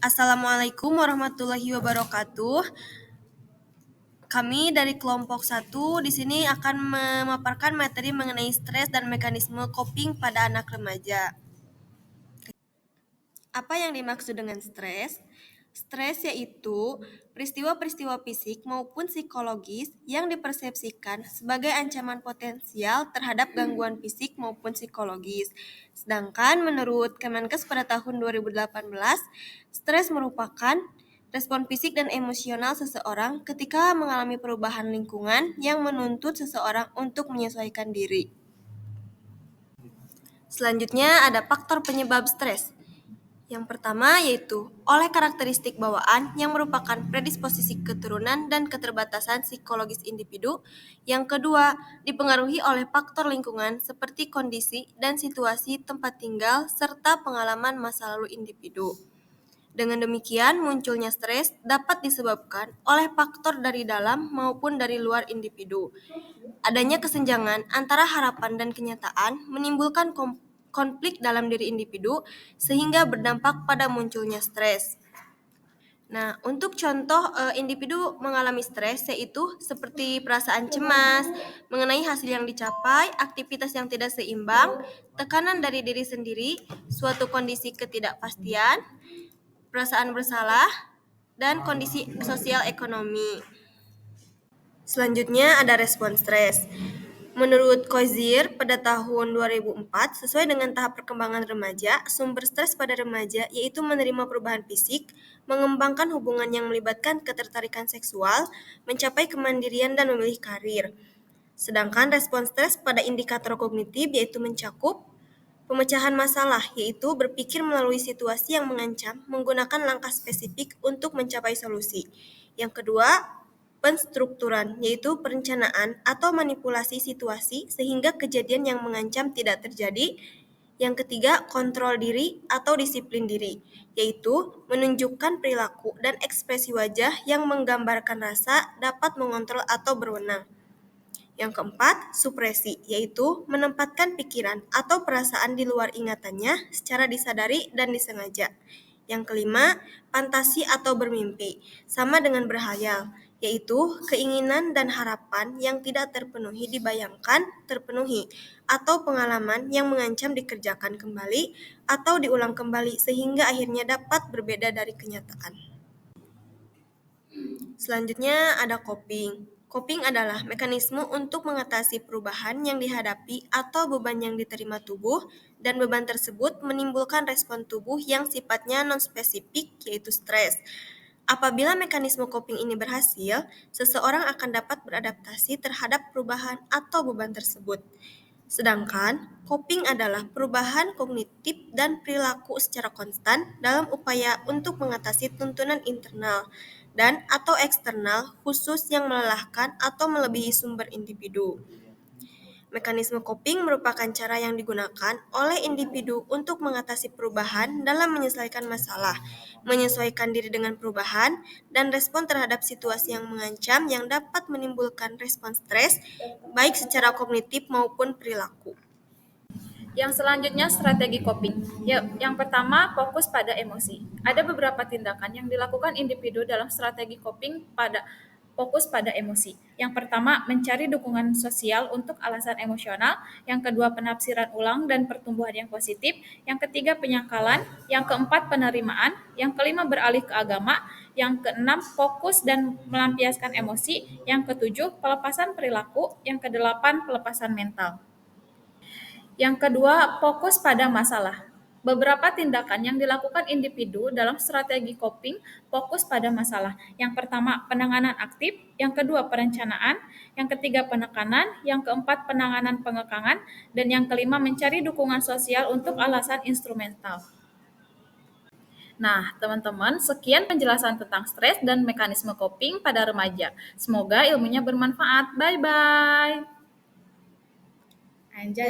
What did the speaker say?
Assalamualaikum warahmatullahi wabarakatuh. Kami dari kelompok 1 di sini akan memaparkan materi mengenai stres dan mekanisme coping pada anak remaja. Apa yang dimaksud dengan stres? Stres yaitu peristiwa-peristiwa fisik maupun psikologis yang dipersepsikan sebagai ancaman potensial terhadap gangguan fisik maupun psikologis. Sedangkan menurut Kemenkes pada tahun 2018, stres merupakan respon fisik dan emosional seseorang ketika mengalami perubahan lingkungan yang menuntut seseorang untuk menyesuaikan diri. Selanjutnya ada faktor penyebab stres. Yang pertama yaitu oleh karakteristik bawaan yang merupakan predisposisi keturunan dan keterbatasan psikologis individu. Yang kedua, dipengaruhi oleh faktor lingkungan seperti kondisi dan situasi tempat tinggal serta pengalaman masa lalu individu. Dengan demikian, munculnya stres dapat disebabkan oleh faktor dari dalam maupun dari luar individu. Adanya kesenjangan antara harapan dan kenyataan menimbulkan konflik dalam diri individu sehingga berdampak pada munculnya stres. Nah, untuk contoh individu mengalami stres yaitu seperti perasaan cemas mengenai hasil yang dicapai, aktivitas yang tidak seimbang, tekanan dari diri sendiri, suatu kondisi ketidakpastian, perasaan bersalah, dan kondisi sosial ekonomi. Selanjutnya ada respon stres. Menurut Kozier pada tahun 2004, sesuai dengan tahap perkembangan remaja, sumber stres pada remaja yaitu menerima perubahan fisik, mengembangkan hubungan yang melibatkan ketertarikan seksual, mencapai kemandirian dan memilih karir. Sedangkan respon stres pada indikator kognitif yaitu mencakup pemecahan masalah, yaitu berpikir melalui situasi yang mengancam menggunakan langkah spesifik untuk mencapai solusi. Yang kedua, penstrukturan, yaitu perencanaan atau manipulasi situasi sehingga kejadian yang mengancam tidak terjadi. Yang ketiga, kontrol diri atau disiplin diri, yaitu menunjukkan perilaku dan ekspresi wajah yang menggambarkan rasa dapat mengontrol atau berwenang. Yang keempat, supresi, yaitu menempatkan pikiran atau perasaan di luar ingatannya secara disadari dan disengaja. Yang kelima, fantasi atau bermimpi, sama dengan berhayal, yaitu keinginan dan harapan yang tidak terpenuhi dibayangkan terpenuhi, atau pengalaman yang mengancam dikerjakan kembali atau diulang kembali sehingga akhirnya dapat berbeda dari kenyataan. Selanjutnya ada coping. Coping adalah mekanisme untuk mengatasi perubahan yang dihadapi atau beban yang diterima tubuh, dan beban tersebut menimbulkan respon tubuh yang sifatnya non-spesifik, yaitu stres. Apabila mekanisme coping ini berhasil, seseorang akan dapat beradaptasi terhadap perubahan atau beban tersebut. Sedangkan coping adalah perubahan kognitif dan perilaku secara konstan dalam upaya untuk mengatasi tuntunan internal dan atau eksternal khusus yang melelahkan atau melebihi sumber individu. Mekanisme coping merupakan cara yang digunakan oleh individu untuk mengatasi perubahan dalam menyelesaikan masalah, menyesuaikan diri dengan perubahan, dan respon terhadap situasi yang mengancam yang dapat menimbulkan respon stres, baik secara kognitif maupun perilaku. Yang selanjutnya strategi coping. Yang pertama, fokus pada emosi. Ada beberapa tindakan yang dilakukan individu dalam strategi coping fokus pada emosi. Yang pertama, mencari dukungan sosial untuk alasan emosional. Yang kedua, penafsiran ulang dan pertumbuhan yang positif. Yang ketiga, penyangkalan. Yang keempat, penerimaan. Yang kelima, beralih ke agama. Yang keenam, fokus dan melampiaskan emosi. Yang ketujuh, pelepasan perilaku. Yang kedelapan, pelepasan mental. Yang kedua, fokus pada masalah. Beberapa tindakan yang dilakukan individu dalam strategi coping fokus pada masalah. Yang pertama, penanganan aktif. Yang kedua, perencanaan. Yang ketiga, penekanan. Yang keempat, penanganan pengekangan. Dan yang kelima, mencari dukungan sosial untuk alasan instrumental. Nah, teman-teman, sekian penjelasan tentang stres dan mekanisme coping pada remaja. Semoga ilmunya bermanfaat. Bye-bye. Anjay.